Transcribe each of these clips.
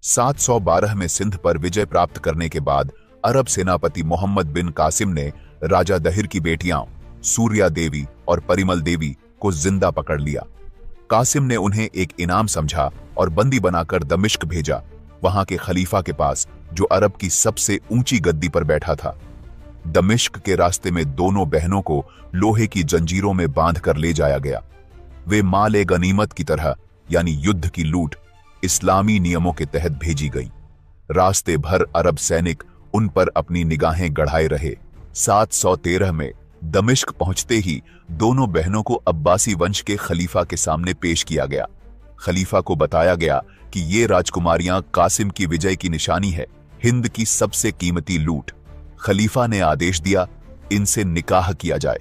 712 में सिंध पर विजय प्राप्त करने के बाद अरब सेनापति मोहम्मद बिन कासिम ने राजा दहिर की बेटियां सूर्या देवी और परिमल देवी को जिंदा पकड़ लिया। कासिम ने उन्हें एक इनाम समझा और बंदी बनाकर दमिश्क भेजा, वहां के खलीफा के पास जो अरब की सबसे ऊंची गद्दी पर बैठा था। दमिश्क के रास्ते में दोनों बहनों को लोहे की जंजीरों में बांधकर ले जाया गया। वे माल गनीमत की तरह यानी युद्ध की लूट इस्लामी नियमों के तहत भेजी गई। रास्ते भर अरब सैनिक उन पर अपनी निगाहें गड़ाए रहे। 713 में दमिश्क पहुंचते ही दोनों बहनों को अब्बासी वंश के खलीफा के सामने पेश किया गया। खलीफा को बताया गया कि ये राजकुमारियां कासिम की विजय की निशानी है, हिंद की सबसे कीमती लूट। खलीफा ने आदेश दिया इनसे निकाह किया जाए,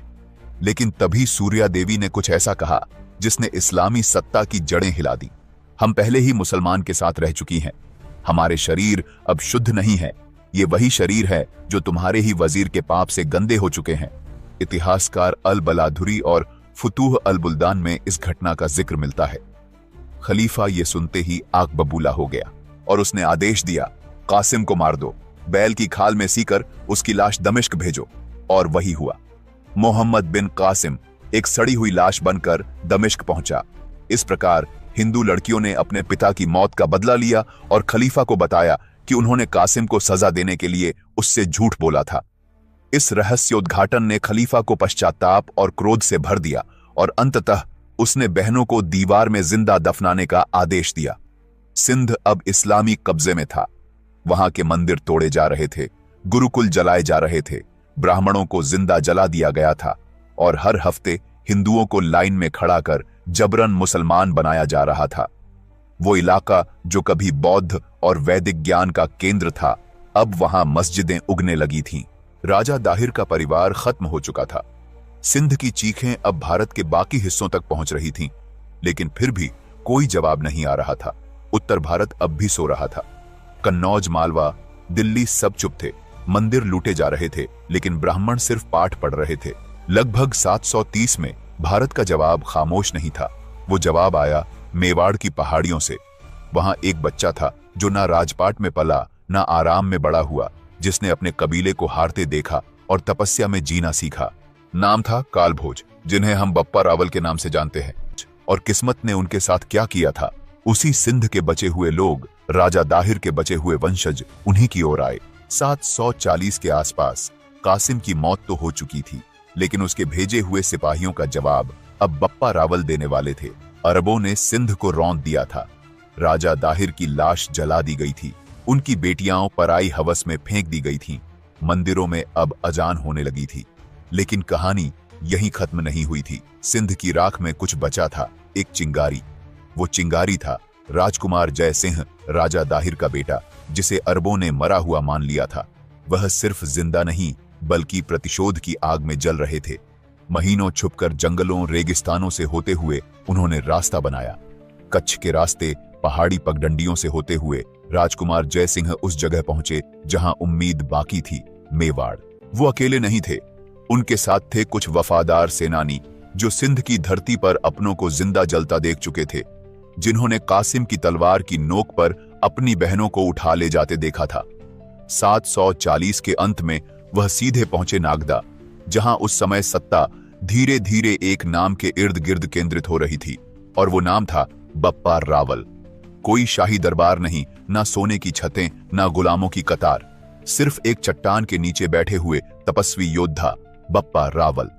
लेकिन तभी सूर्या देवी ने कुछ ऐसा कहा जिसने इस्लामी सत्ता की जड़ें हिला दी। हम पहले ही मुसलमान के साथ रह चुकी हैं, हमारे शरीर अब शुद्ध नहीं है। ये वही शरीर है जो तुम्हारे ही वजीर के पाप से गंदे हो चुके हैं। इतिहासकार अल बलाधुरी और फुतूह अल बुल्दान में इस घटना का जिक्र मिलता है। खलीफा ये सुनते ही आग बबूला हो गया और उसने आदेश दिया कासिम को मार दो, बैल की खाल में सीकर उसकी लाश दमिश्क भेजो। और वही हुआ। मोहम्मद बिन कासिम एक सड़ी हुई लाश बनकर दमिश्क पहुंचा। इस प्रकार हिंदू लड़कियों ने अपने पिता की मौत का बदला लिया और खलीफा को बताया कि उन्होंने कासिम को सजा देने के लिए उससे झूठ बोला था। इस रहस्योद्घाटन ने खलीफा को पश्चाताप और क्रोध से भर दिया और अंततः उसने बहनों को दीवार में जिंदा दफनाने का आदेश दिया। सिंध अब इस्लामी कब्जे में था। वहां के मंदिर तोड़े जा रहे थे, गुरुकुल जलाए जा रहे थे, ब्राह्मणों को जिंदा जला दिया गया था और हर हफ्ते हिंदुओं को लाइन में खड़ा कर जबरन मुसलमान बनाया जा रहा था। वो इलाका जो कभी बौद्ध और वैदिक ज्ञान का केंद्र था, अब वहां मस्जिदें उगने लगी थीं। राजा दाहिर का परिवार खत्म हो चुका था। सिंध की चीखें अब भारत के बाकी हिस्सों तक पहुंच रही थीं, लेकिन फिर भी कोई जवाब नहीं आ रहा था। उत्तर भारत अब भी सो रहा था। कन्नौज, मालवा, दिल्ली सब चुप थे। मंदिर लूटे जा रहे थे, लेकिन ब्राह्मण सिर्फ पाठ पढ़ रहे थे। लगभग 730 में भारत का जवाब खामोश नहीं था। वो जवाब आया मेवाड़ की पहाड़ियों से। वहां एक बच्चा था जो ना राजपाट में पला, ना आराम में बड़ा हुआ, जिसने अपने कबीले को हारते देखा और तपस्या में जीना सीखा। नाम था कालभोज, जिन्हें हम बप्पा रावल के नाम से जानते हैं। और किस्मत ने उनके साथ क्या किया था, उसी सिंध के बचे हुए लोग, राजा दाहिर के बचे हुए वंशज उन्हीं की ओर आए। 740 के आसपास कासिम की मौत तो हो चुकी थी, लेकिन उसके भेजे हुए सिपाहियों का जवाब अब बप्पा रावल देने वाले थे। अरबों ने सिंध को रौंद दिया था। राजा दाहिर की लाश जला दी गई थी। उनकी बेटियां पराई हवस में फेंक दी गई थीं। मंदिरों में अब अजान होने लगी थी। लेकिन कहानी यहीं खत्म नहीं हुई थी। सिंध की राख में कुछ बचा था, एक चिंगारी। वो चिंगारी था राजकुमार जय सिंह, राजा दाहिर का बेटा, जिसे अरबों ने मरा हुआ मान लिया था। वह सिर्फ जिंदा नहीं बल्कि प्रतिशोध की आग में जल रहे थे। महीनों छुपकर जंगलों, रेगिस्तानों से होते हुए उन्होंने रास्ता बनाया। कच्छ के रास्ते पहाड़ी पगडंडियों से होते हुए राजकुमार जय सिंह उस जगह पहुंचे जहां उम्मीद बाकी थी, मेवाड़। वो अकेले नहीं थे, उनके साथ थे कुछ वफादार सेनानी जो सिंध की धरती पर अपनों को जिंदा जलता देख चुके थे, जिन्होंने कासिम की तलवार की नोक पर अपनी बहनों को उठा ले जाते देखा था। 740 के अंत में वह सीधे पहुंचे नागदा, जहां उस समय सत्ता धीरे धीरे एक नाम के इर्द गिर्द केंद्रित हो रही थी, और वो नाम था बप्पा रावल। कोई शाही दरबार नहीं, ना सोने की छतें, ना गुलामों की कतार, सिर्फ एक चट्टान के नीचे बैठे हुए तपस्वी योद्धा बप्पा रावल।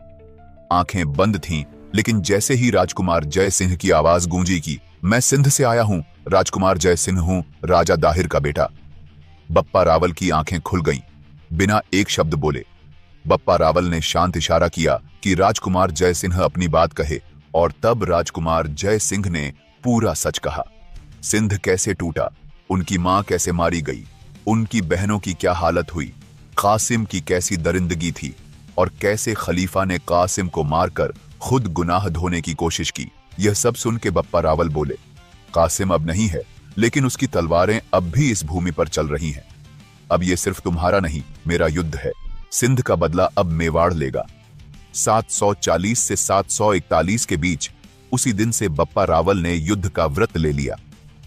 आंखें बंद थीं, लेकिन जैसे ही राजकुमार जय सिंह की आवाज गूंजी कि मैं सिंध से आया हूं, राजकुमार जय सिंह हूं, राजा दाहिर का बेटा, बप्पा रावल की आंखें खुल गईं। बिना एक शब्द बोले बप्पा रावल ने शांत इशारा किया कि राजकुमार जय सिंह अपनी बात कहे, और तब राजकुमार जय सिंह ने पूरा सच कहा। सिंध कैसे टूटा, उनकी मां कैसे मारी गई, उनकी बहनों की क्या हालत हुई, कासिम की कैसी दरिंदगी थी, और कैसे खलीफा ने कासिम को मारकर खुद गुनाह धोने की कोशिश की। यह सब सुन के बप्पा रावल बोले, कासिम अब नहीं है, लेकिन उसकी तलवारें अब भी इस भूमि पर चल रही हैं। अब यह सिर्फ तुम्हारा नहीं, मेरा युद्ध है। सिंध का बदला अब मेवाड़ लेगा। 740 से 741 के बीच उसी दिन से बप्पा रावल ने युद्ध का व्रत ले लिया।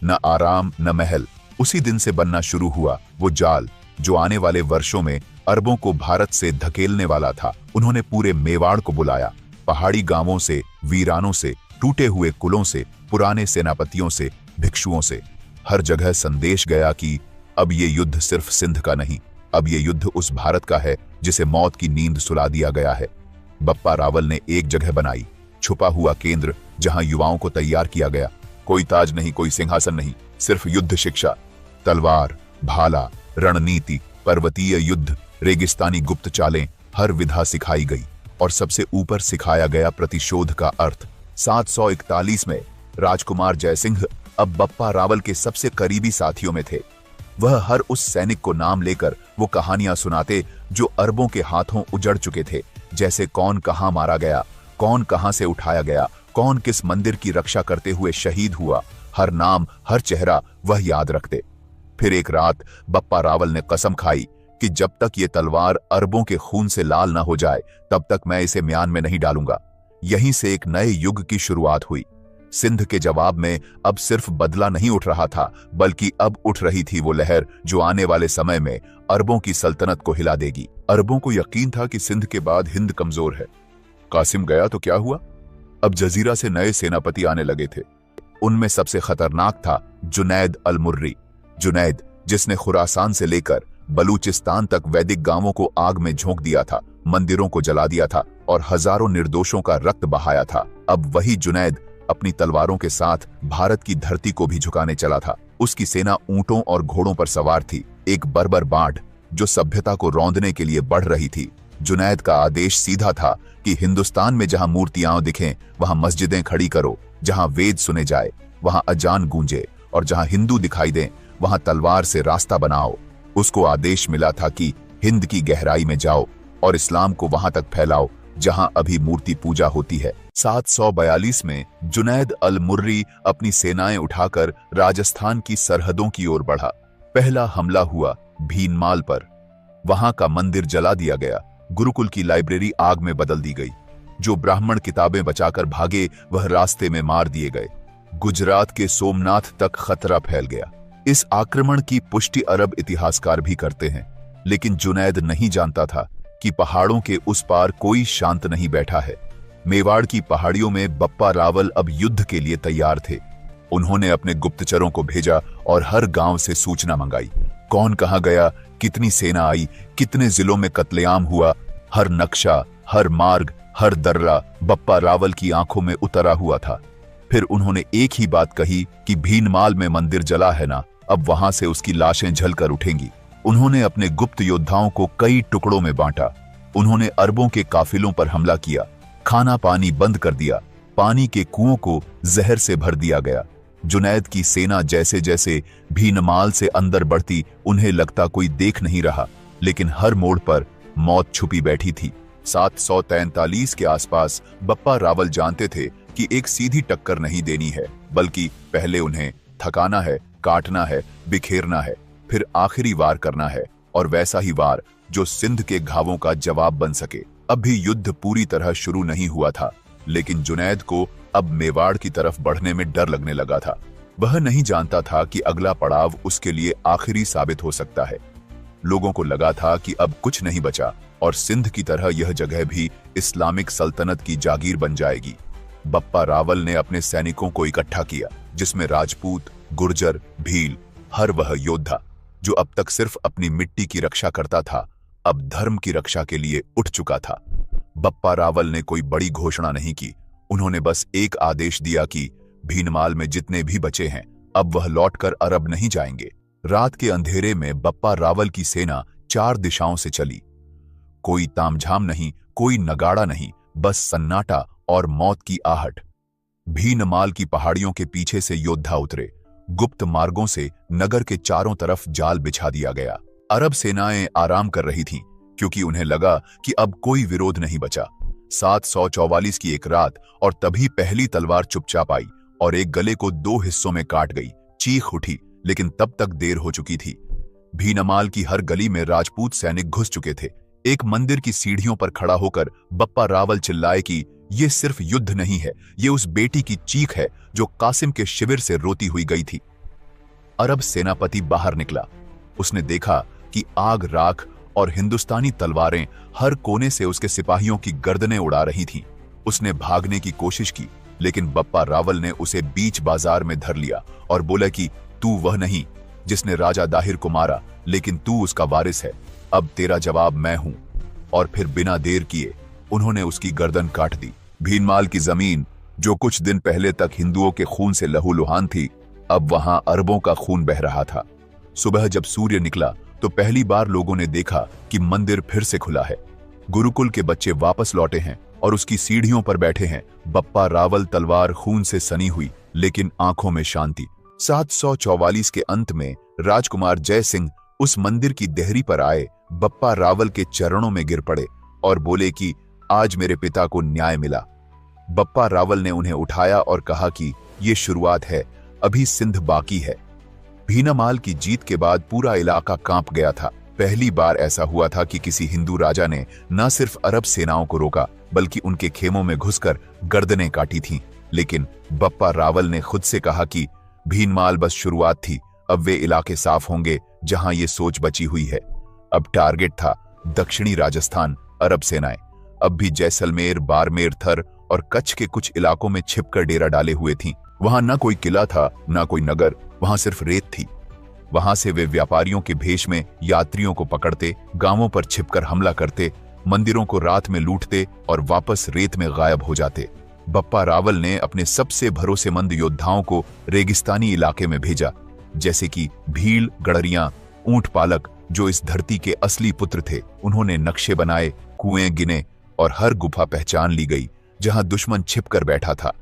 न आराम, न महल, उसी दिन से बनना शुरू हुआ वो जाल जो आने वाले वर्षों में अरबों को भारत से धकेलने वाला था। उन्होंने पूरे मेवाड़ को बुलाया, पहाड़ी गांवों से, वीरानों से, टूटे हुए कुलों से, पुराने सेनापतियों से, भिक्षुओं से। हर जगह संदेश गया कि अब ये युद्ध सिर्फ सिंध का नहीं, अब ये युद्ध उस भारत का है जिसे मौत की नींद सुला दिया गया है। बप्पा रावल ने एक जगह बनाई, छुपा हुआ केंद्र जहां युवाओं को तैयार किया गया। कोई ताज नहीं, कोई सिंहासन नहीं, सिर्फ युद्ध शिक्षा, तलवार, भाला, रणनीति, पर्वतीय युद्ध, रेगिस्तानी गुप्त चालें, हर विधा सिखाई गई और सबसे ऊपर सिखाया गया प्रतिशोध का अर्थ। 741 में राजकुमार जयसिंह अब बप्पा रावल के सबसे करीबी साथियों में थे। वह हर उस सैनिक को नाम लेकर वो कहानियां सुनाते जो अरबों के हाथों उजड़ चुके थे, जैसे कौन कहां मारा गया, कौन कहां से उठाया गया, कौन किस मंदिर की रक्षा करते हुए शहीद हुआ। हर नाम, हर चेहरा वह याद रखते। फिर एक रात बप्पा रावल ने कसम खाई कि जब तक ये तलवार अरबों के खून से लाल न हो जाए तब तक मैं इसे म्यान में नहीं डालूंगा। यहीं से एक नए युग की शुरुआत हुई। सिंध के जवाब में अब सिर्फ बदला नहीं उठ रहा था, बल्कि अब उठ रही थी वो लहर जो आने वाले समय में अरबों की सल्तनत को हिला देगी। अरबों को यकीन था कि सिंध के बाद हिंद कमजोर है। कासिम गया तो क्या हुआ? अब जजीरा से नए सेनापति आने लगे थे। उनमें सबसे खतरनाक था जुनैद अल मुर्री। जुनैद, जिसने खुरासान से लेकर बलूचिस्तान तक वैदिक गांवों को आग में झोंक दिया था, मंदिरों को जला दिया था और हजारों निर्दोषों का रक्त बहाया था, अब वही जुनैद अपनी तलवारों के साथ भारत की धरती को भी झुकाने चला था। उसकी सेना ऊंटों और घोड़ों पर सवार थी, एक बर्बर बाढ़ जो सभ्यता को रौंदने के लिए बढ़ रही थी। जुनैद का आदेश सीधा था कि हिंदुस्तान में जहां मूर्तियां दिखें वहां मस्जिदें खड़ी करो, जहां वेद सुने जाए वहां अजान गूंजे और जहां हिंदू दिखाई दें वहां तलवार से रास्ता बनाओ। उसको आदेश मिला था कि हिंद की गहराई में जाओ और इस्लाम को वहां तक फैलाओ जहां अभी मूर्ति पूजा होती है। 742 में जुनैद अल मुर्री अपनी सेनाएं उठाकर राजस्थान की सरहदों की ओर बढ़ा। पहला हमला हुआ भीनमाल पर। वहां का मंदिर जला दिया गया, गुरुकुल की लाइब्रेरी आग में बदल दी गई। जो ब्राह्मण किताबें बचाकर भागे वह रास्ते में मार दिए गए। गुजरात के सोमनाथ तक खतरा फैल गया। इस आक्रमण की पुष्टि अरब इतिहासकार भी करते हैं, लेकिन जुनैद नहीं जानता था कि पहाड़ों के उस पार कोई शांत नहीं बैठा है। मेवाड़ की पहाड़ियों में बप्पा रावल अब युद्ध के लिए तैयार थे। उन्होंने अपने गुप्तचरों को भेजा और हर गांव से सूचना मंगाई। कौन कहां गया, कितनी सेना आई, कितने जिलों में कत्लेआम हुआ, हर नक्शा, हर मार्ग, हर दर्रा बप्पा रावल की आंखों में उतरा हुआ था। फिर उन्होंने एक ही बात कही कि भीनमाल में मंदिर जला है ना, अब वहां से उसकी लाशें झलकर उठेंगी। उन्होंने अपने गुप्त योद्धाओं को कई टुकड़ों में बांटा। उन्होंने अरबों के काफिलों पर हमला किया, खाना पानी बंद कर दिया, पानी के कुओं को जहर से भर दिया गया। जुनैद की सेना जैसे जैसे भीनमाल से अंदर बढ़ती उन्हें लगता कोई देख नहीं रहा, लेकिन हर मोड़ पर मौत छुपी बैठी थी। 743 के आसपास बप्पा रावल जानते थे कि एक सीधी टक्कर नहीं देनी है, बल्कि पहले उन्हें थकाना है, काटना है, बिखेरना है, फिर आखिरी वार करना है, और वैसा ही वार जो सिंध के घावों का जवाब बन सके। अब भी युद्ध पूरी तरह शुरू नहीं हुआ था, लेकिन जुनैद को अब मेवाड़ की तरफ बढ़ने में डर लगने लगा था। वह नहीं जानता था कि अगला पड़ाव उसके लिए आखिरी साबित हो सकता है। लोगों को लगा था कि अब कुछ नहीं बचा और सिंध की तरह यह जगह भी इस्लामिक सल्तनत की जागीर बन जाएगी। बप्पा रावल ने अपने सैनिकों को इकट्ठा किया, जिसमें राजपूत, गुर्जर, भील, हर वह योद्धा जो अब तक सिर्फ अपनी मिट्टी की रक्षा करता था, अब धर्म की रक्षा के लिए उठ चुका था। बप्पा रावल ने कोई बड़ी घोषणा नहीं की। उन्होंने बस एक आदेश दिया कि भीनमाल में जितने भी बचे हैं अब वह लौटकर अरब नहीं जाएंगे। रात के अंधेरे में बप्पा रावल की सेना 4 दिशाओं से चली। कोई तामझाम नहीं, कोई नगाड़ा नहीं, बस सन्नाटा और मौत की आहट। भीनमाल की पहाड़ियों के पीछे से योद्धा उतरे। गुप्त मार्गों से नगर के चारों तरफ जाल बिछा दिया गया। अरब सेनाएं आराम कर रही थीं, क्योंकि उन्हें लगा कि अब कोई विरोध नहीं बचा। 744 की एक रात और तभी पहली तलवार चुपचाप आई और एक गले को 2 हिस्सों में काट गई। चीख उठी, लेकिन तब तक देर हो चुकी थी। भीनमाल की हर गली में राजपूत सैनिक घुस चुके थे। एक मंदिर की सीढ़ियों पर खड़ा होकर बप्पा रावल चिल्लाए कि यह सिर्फ युद्ध नहीं है, ये उस बेटी की चीख है जो कासिम के शिविर से रोती हुई गई थी। अरब सेनापति बाहर निकला। उसने देखा कि आग, राख और हिंदुस्तानी तलवारें हर कोने से उसके सिपाहियों की गर्दनें उड़ा रही थीं। उसने भागने की कोशिश की, लेकिन बप्पा रावल ने उसे बीच बाजार में धर लिया और बोला कि तू वह नहीं जिसने राजा दाहिर को मारा, लेकिन तू उसका वारिस है। अब तेरा जवाब मैं हूं। और फिर बिना देर किए उन्होंने उसकी गर्दन काट दी। भीनमाल की जमीन, जो कुछ दिन पहले तक हिंदुओं के खून से लहूलुहान थी, अब वहां अरबों का खून बह रहा था। सुबह जब सूर्य निकला तो पहली बार लोगों ने देखा कि मंदिर फिर से खुला है। गुरुकुल के बच्चे वापस लौटे हैं और उसकी सीढ़ियों पर बैठे हैं। बप्पा रावल तलवार खून से सनी हुई, लेकिन आंखों में शांति। 744 के अंत में राजकुमार जय सिंह उस मंदिर की देहरी पर आए, बप्पा रावल के चरणों में गिर पड़े और बोले कि आज मेरे पिता को न्याय मिला। बप्पा रावल ने उन्हें उठाया और कहा कि ये शुरुआत है, अभी सिंध बाकी है। भीनमाल की जीत के बाद पूरा इलाका कांप गया था। पहली बार ऐसा हुआ था कि किसी हिंदू राजा ने न सिर्फ अरब सेनाओं को रोका, बल्कि उनके खेमों में घुसकर गर्दनें काटी थीं। लेकिन बप्पा रावल ने खुद से कहा कि भीनमाल बस शुरुआत थी, अब वे इलाके साफ होंगे जहां ये सोच बची हुई है। अब टारगेट था दक्षिणी राजस्थान। अरब सेनाएं अब भी जैसलमेर, बाड़मेर, थर और कच्छ के कुछ इलाकों में छिपकर डेरा डाले हुए थीं। वहां न कोई किला था, न कोई नगर, वहां सिर्फ रेत थी। वहां से वे व्यापारियों के भेष में यात्रियों को पकड़ते, गांवों पर छिपकर हमला करते, मंदिरों को रात में लूटते और वापस रेत में गायब हो जाते। बप्पा रावल ने अपने सबसे भरोसेमंद योद्धाओं को रेगिस्तानी इलाके में भेजा, जैसे कि भील, गडरियां, ऊंट पालक, जो इस धरती के असली पुत्र थे। उन्होंने नक्शे बनाए, कुएं गिने और हर गुफा पहचान ली गई जहां दुश्मन छिपकर बैठा था।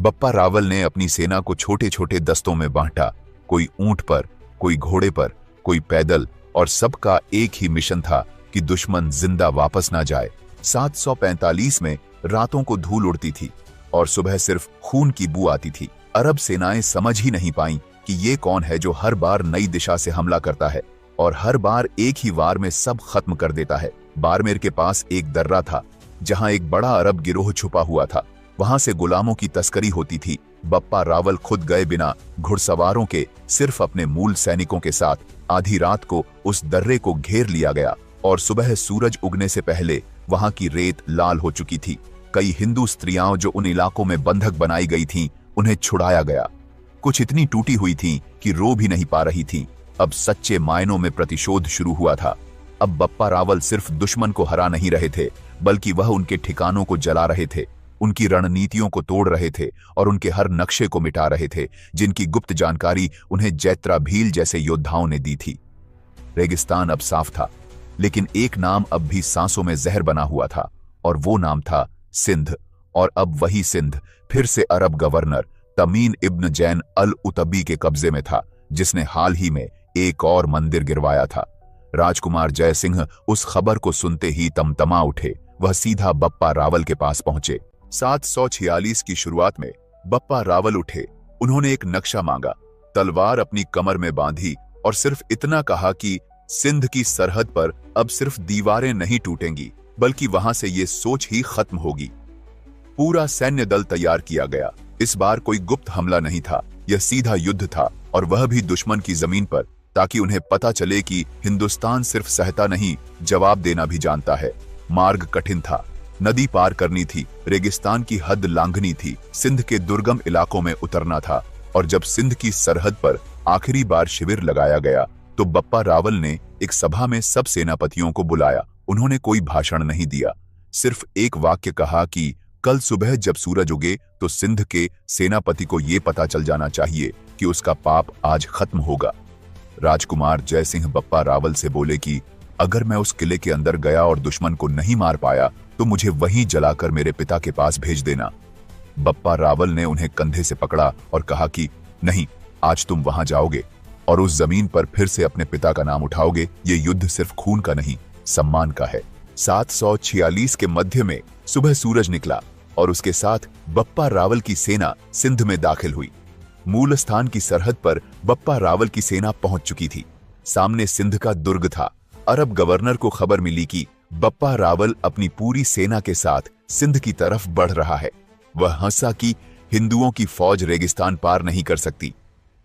बप्पा रावल ने अपनी सेना को छोटे छोटे दस्तों में बांटा, कोई ऊंट पर, कोई घोड़े पर, कोई पैदल, और सबका एक ही मिशन था कि दुश्मन जिंदा वापस ना जाए। 745 में रातों को धूल उड़ती थी और सुबह सिर्फ खून की बू आती थी। अरब सेनाएं समझ ही नहीं पाईं कि ये कौन है जो हर बार नई दिशा से हमला करता है और हर बार एक ही वार में सब खत्म कर देता है। बाड़मेर के पास एक दर्रा था जहां एक बड़ा अरब गिरोह छुपा हुआ था। वहां से गुलामों की तस्करी होती थी। बप्पा रावल खुद गए बिना घुड़सवारों के, सिर्फ अपने मूल सैनिकों के साथ आधी रात को उस दर्रे को घेर लिया गया और सुबह सूरज उगने से पहले वहां की रेत लाल हो चुकी थी। कई हिंदू स्त्रियां जो उन इलाकों में बंधक बनाई गई थीं, उन्हें छुड़ाया गया। कुछ इतनी टूटी हुई थीं कि रो भी नहीं पा रही थीं। अब सच्चे मायनों में प्रतिशोध शुरू हुआ था। अब बप्पा रावल सिर्फ दुश्मन को हरा नहीं रहे थे, बल्कि वह उनके ठिकानों को जला रहे थे, उनकी रणनीतियों को तोड़ रहे थे और उनके हर नक्शे को मिटा रहे थे जिनकी गुप्त जानकारी उन्हें जैत्रा भील जैसे योद्धाओं ने दी थी। रेगिस्तान अब साफ था, लेकिन एक नाम अब भी सांसों में जहर बना हुआ था और वो नाम था सिंध। और अब वही सिंध फिर से अरब गवर्नर तमीन इब्न जैन अल उतबी के कब्जे में था, जिसने हाल ही में एक और मंदिर गिरवाया था। राजकुमार जय सिंह उस खबर को सुनते ही तमतमा उठे। वह सीधा बप्पा रावल के पास पहुंचे। 746 की शुरुआत में बप्पा रावल उठे। उन्होंने एक नक्शा मांगा, तलवार अपनी कमर में बांधी और सिर्फ इतना कहा कि सिंध की सरहद पर अब सिर्फ दीवारें नहीं टूटेंगी, बल्कि वहां से ये सोच ही खत्म होगी। पूरा सैन्य दल तैयार किया गया। इस बार कोई गुप्त हमला नहीं था, यह सीधा युद्ध था, और वह भी दुश्मन की जमीन पर, ताकि उन्हें पता चले कि हिंदुस्तान सिर्फ सहता नहीं, जवाब देना भी जानता है। मार्ग कठिन था, नदी पार करनी थी, रेगिस्तान की हद लांघनी थी, सिंध के दुर्गम इलाकों में उतरना था। और जब सिंध की सरहद पर आखिरी बार शिविर लगाया गया तो बप्पा रावल ने एक सभा में सब सेनापतियों को बुलाया। उन्होंने कोई भाषण नहीं दिया, सिर्फ एक वाक्य कहा कि कल सुबह जब सूरज उगे तो सिंध के सेनापति को यह पता चल जाना चाहिए कि उसका पाप आज खत्म होगा। राजकुमार जय सिंह बप्पा रावल से बोले कि अगर मैं उस किले के अंदर गया और दुश्मन को नहीं मार पाया तो मुझे वहीं जलाकर मेरे पिता के पास भेज देना। बप्पा रावल ने उन्हें कंधे से पकड़ा और कहा कि नहीं, आज तुम वहां जाओगे और उस जमीन पर फिर से अपने पिता का नाम उठाओगे। ये युद्ध सिर्फ खून का नहीं, सम्मान का है। 746 के मध्य में सुबह सूरज निकला और उसके साथ बप्पा रावल की सेना सिंध में दाखिल हुई। मूल स्थान की सरहद पर बप्पा रावल की सेना पहुंच चुकी थी। सामने सिंध का दुर्ग था। अरब गवर्नर को खबर मिली कि बप्पा रावल अपनी पूरी सेना के साथ सिंध की तरफ बढ़ रहा है। वह हंसा कि हिंदुओं की फौज रेगिस्तान पार नहीं कर सकती,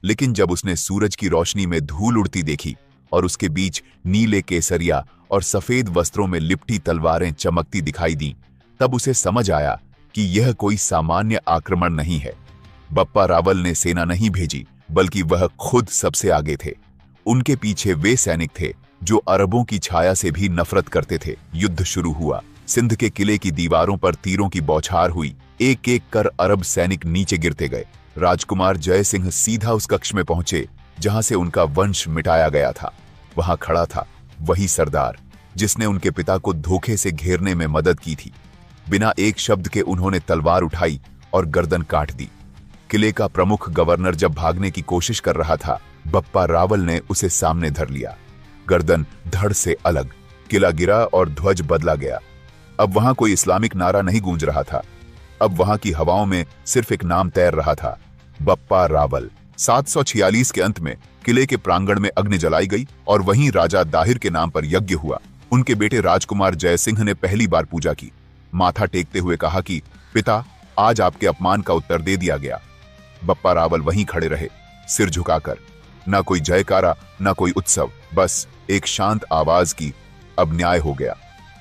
लेकिन जब उसने सूरज की रोशनी में धूल उड़ती देखी और उसके बीच नीले केसरिया और सफेद वस्त्रों में लिपटी तलवारें चमकती दिखाई दी, तब उसे समझ आया कि यह कोई सामान्य आक्रमण नहीं है। बप्पा रावल ने सेना नहीं भेजी, बल्कि वह खुद सबसे आगे थे। उनके पीछे वे सैनिक थे जो अरबों की छाया से भी नफरत करते थे। युद्ध शुरू हुआ। सिंध के किले की दीवारों पर तीरों की बौछार हुई। एक एक कर अरब सैनिक नीचे गिरते गए। राजकुमार जय सिंह सीधा उस कक्ष में पहुंचे जहां से उनका वंश मिटाया गया था। वहां खड़ा था वही सरदार जिसने उनके पिता को धोखे से घेरने में मदद की थी। बिना एक शब्द के उन्होंने तलवार उठाई और गर्दन काट दी। किले का प्रमुख गवर्नर जब भागने की कोशिश कर रहा था, बप्पा रावल ने उसे सामने धर लिया। गर्दन धड़ से अलग, किला गिरा और ध्वज बदला गया। अब वहां कोई इस्लामिक नारा नहीं गूंज रहा था। अब वहां की हवाओं में सिर्फ एक नाम तैर रहा था, बप्पा रावल। 746 के अंत में किले के प्रांगण में अग्नि जलाई गई और वहीं राजा दाहिर के नाम पर यज्ञ हुआ। उनके बेटे राजकुमार जय सिंह ने पहली बार पूजा की। माथा टेकते हुए कहा कि पिता, आज आपके अपमान का उत्तर दे दिया गया। बप्पा रावल वहीं खड़े रहे, सिर झुकाकर। ना कोई जयकारा, ना कोई उत्सव, बस एक शांत आवाज की, अब न्याय हो गया।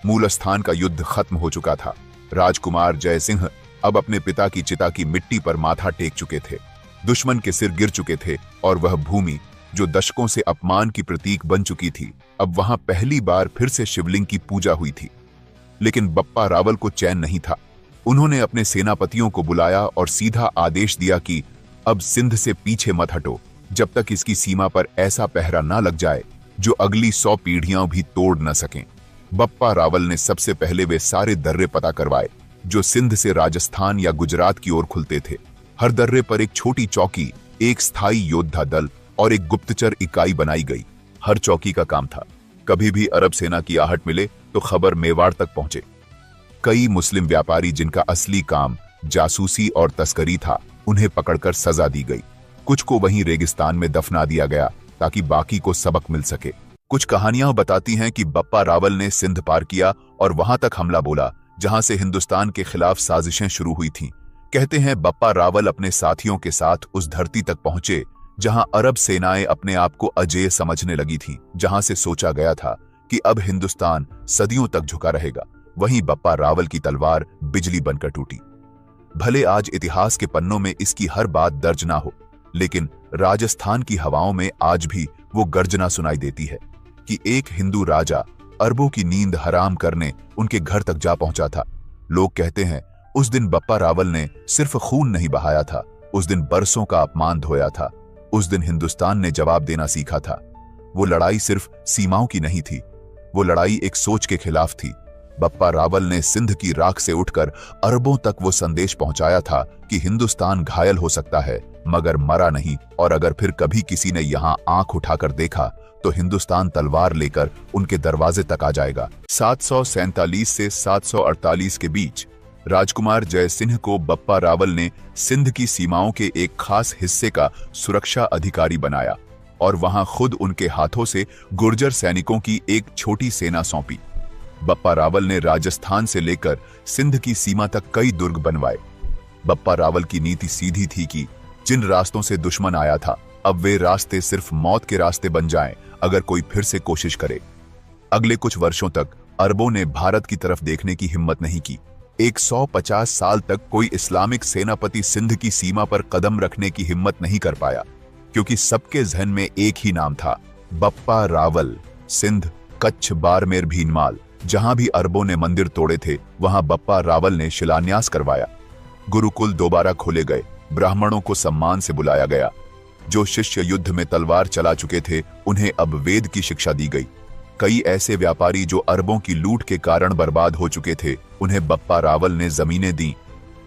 मूल स्थान का युद्ध खत्म हो चुका था। राजकुमार जय सिंह अब अपने पिता की चिता की मिट्टी पर माथा टेक चुके थे। दुश्मन के सिर गिर चुके थे और वह भूमि जो दशकों से अपमान की प्रतीक बन चुकी थी, अब वहां पहली बार फिर से शिवलिंग की पूजा हुई थी। लेकिन बप्पा रावल को चैन नहीं था। उन्होंने अपने सेनापतियों को बुलाया और सीधा आदेश दिया कि अब सिंध से पीछे मत हटो, जब तक इसकी सीमा पर ऐसा पहरा ना लग जाए जो अगली 100 पीढ़ियां भी तोड़ न सकें। बप्पा रावल ने सबसे पहले वे सारे दर्रे पता करवाए जो सिंध से राजस्थान या गुजरात की ओर खुलते थे। हर दर्रे पर एक छोटी चौकी, एक स्थायी योद्धा दल और एक गुप्तचर इकाई बनाई गई। हर चौकी का काम था, कभी भी अरब सेना की आहट मिले तो खबर मेवाड़ तक पहुंचे। कई मुस्लिम व्यापारी जिनका असली काम जासूसी और तस्करी था, उन्हें पकड़कर सजा दी गई। कुछ को वहीं रेगिस्तान में दफना दिया गया ताकि बाकी को सबक मिल सके। कुछ कहानियां बताती हैं कि बप्पा रावल ने सिंध पार किया और वहां तक हमला बोला जहां से हिंदुस्तान के खिलाफ साजिशें शुरू हुई थीं। कहते हैं बप्पा रावल अपने साथियों के साथ उस धरती तक पहुंचे जहां अरब सेनाएं अपने आप को अजेय समझने लगी थीं, जहां से सोचा गया था कि अब हिंदुस्तान सदियों तक झुका रहेगा। वहीं बप्पा रावल की तलवार बिजली बनकर टूटी। भले आज इतिहास के पन्नों में इसकी हर बात दर्ज ना हो, लेकिन राजस्थान की हवाओं में आज भी वो गर्जना सुनाई देती है कि एक हिंदू राजा अरबों की नींद हराम करने उनके घर तक जा पहुंचा था। लोग कहते हैं उस दिन बप्पा रावल ने सिर्फ खून नहीं बहाया था, उस दिन बरसों का अपमान धोया था। उस दिन हिंदुस्तान ने जवाब देना सीखा था। वो लड़ाई सिर्फ सीमाओं की नहीं थी, वो लड़ाई एक सोच के खिलाफ थी। बप्पा रावल ने सिंध की राख से उठकर अरबों तक वो संदेश पहुंचाया था कि हिंदुस्तान घायल हो सकता है मगर मरा नहीं, और अगर फिर कभी किसी ने यहां आंख उठाकर देखा तो हिंदुस्तान तलवार लेकर उनके दरवाजे तक आ जाएगा। 747 से 748 के बीच राजकुमार जय सिंह को बप्पा रावल ने सिंध की सीमाओं के एक खास हिस्से का सुरक्षा अधिकारी बनाया और वहां खुद उनके हाथों से गुर्जर सैनिकों की एक छोटी सेना सौंपी। बप्पा रावल ने राजस्थान से लेकर सिंध की सीमा तक कई दुर्ग बनवाए। बप्पा रावल की नीति सीधी थी कि जिन रास्तों से दुश्मन आया था, अब वे रास्ते सिर्फ मौत के रास्ते बन जाएं अगर कोई फिर से कोशिश करे। अगले कुछ वर्षों तक अरबों ने भारत की तरफ देखने की हिम्मत नहीं की। 150 साल तक कोई इस्लामिक सेनापति सिंध की सीमा पर कदम रखने की हिम्मत नहीं कर पाया, क्योंकि सबके जहन में एक ही नाम था, बप्पा रावल। सिंध, कच्छ, बाड़मेर, भीनमाल, जहां भी अरबों ने मंदिर तोड़े थे, वहां बप्पा रावल ने शिलान्यास करवाया। गुरुकुल दोबारा खोले गए, ब्राह्मणों को सम्मान से बुलाया गया। जो शिष्य युद्ध में तलवार चला चुके थे, उन्हें अब वेद की शिक्षा दी गई। कई ऐसे व्यापारी जो अरबों की लूट के कारण बर्बाद हो चुके थे, उन्हें बप्पा रावल ने जमीनें दी।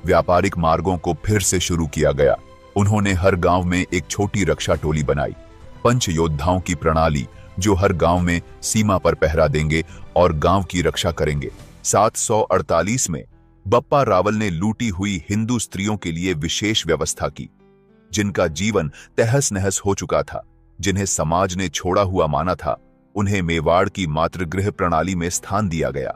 व्यापारिक मार्गों को फिर से शुरू किया गया। उन्होंने हर गांव में एक छोटी रक्षा टोली बनाई, पंच योद्धाओं की प्रणाली, जो हर गांव में सीमा पर पहरा देंगे और गांव की रक्षा करेंगे। 748 में बप्पा रावल ने लूटी हुई हिंदू स्त्रियों के लिए विशेष व्यवस्था की, जिनका जीवन तहस नहस हो चुका था, जिन्हें समाज ने छोड़ा हुआ माना था। उन्हें मेवाड़ की मातृगृह प्रणाली में स्थान दिया गया।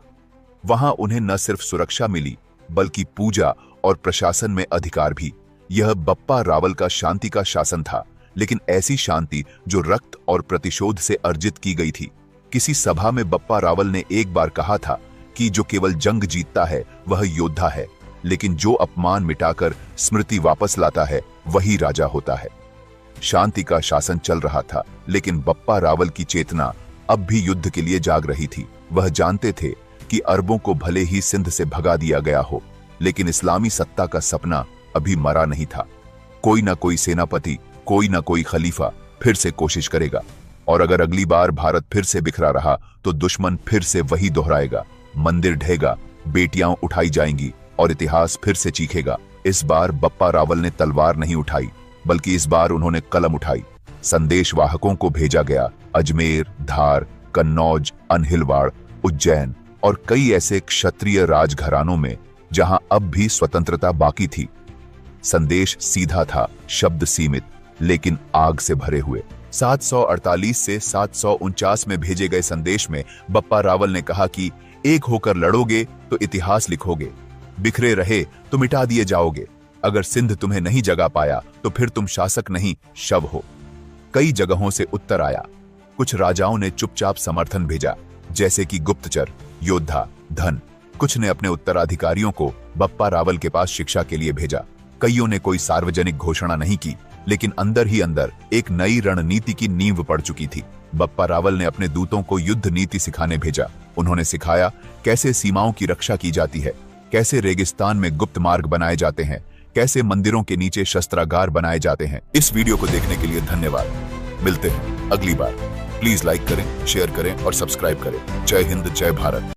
वहां उन्हें न सिर्फ सुरक्षा मिली, बल्कि पूजा और प्रशासन में अधिकार भी। यह बप्पा रावल का शांति का शासन था, लेकिन ऐसी शांति जो रक्त और प्रतिशोध से अर्जित की गई थी। किसी सभा में बप्पा रावल ने एक बार कहा था कि जो केवल जंग जीतता है वह योद्धा है, लेकिन जो अपमान मिटाकर स्मृति वापस लाता है वही राजा होता है। शांति का शासन चल रहा था, लेकिन बप्पा रावल की चेतना अब भी युद्ध के लिए जाग रही थी। वह जानते थे कि अरबों को भले ही सिंध से भगा दिया गया हो, लेकिन इस्लामी सत्ता का सपना अभी मरा नहीं था। कोई ना कोई सेनापति, कोई ना कोई खलीफा फिर से कोशिश करेगा, और अगर अगली बार भारत फिर से बिखरा रहा तो दुश्मन फिर से वही दोहराएगा। मंदिर ढहेगा, बेटियां उठाई जाएंगी और इतिहास फिर से चीखेगा। इस बार बप्पा रावल ने तलवार नहीं उठाई, बल्कि इस बार उन्होंने कलम उठाई। संदेश वाहकों को भेजा गया। अजमेर, धार, कन्नौज, अनहिलवाड़, उज्जैन और कई ऐसे क्षत्रिय राजघरानों में जहां अब भी स्वतंत्रता बाकी थी। संदेश सीधा था, शब्द सीमित, लेकिन आग से भरे हुए। 748 से 749 में भेजे गए संदेश में बप्पा रावल ने कहा कि एक होकर लड़ोगे तो इतिहास लिखोगे, बिखरे रहे तो मिटा दिए जाओगे। अगर सिंध तुम्हें नहीं जगा पाया तो फिर तुम शासक नहीं, शव हो। कई जगहों से उत्तर आया। कुछ राजाओं ने चुपचाप समर्थन भेजा, जैसे कि गुप्तचर, योद्धा, धन। कुछ ने अपने उत्तराधिकारियों को बप्पा रावल के पास शिक्षा के लिए भेजा। कईयों ने कोई सार्वजनिक घोषणा नहीं की, लेकिन अंदर ही अंदर एक नई रणनीति की नींव पड़ चुकी थी। बप्पा रावल ने अपने दूतों को युद्ध नीति सिखाने भेजा। उन्होंने सिखाया कैसे सीमाओं की रक्षा की जाती है, कैसे रेगिस्तान में गुप्त मार्ग बनाए जाते हैं, कैसे मंदिरों के नीचे शस्त्रागार बनाए जाते हैं। इस वीडियो को देखने के लिए धन्यवाद। मिलते हैं अगली बार। प्लीज लाइक करें, शेयर करें और सब्सक्राइब करें। जय हिंद, जय भारत।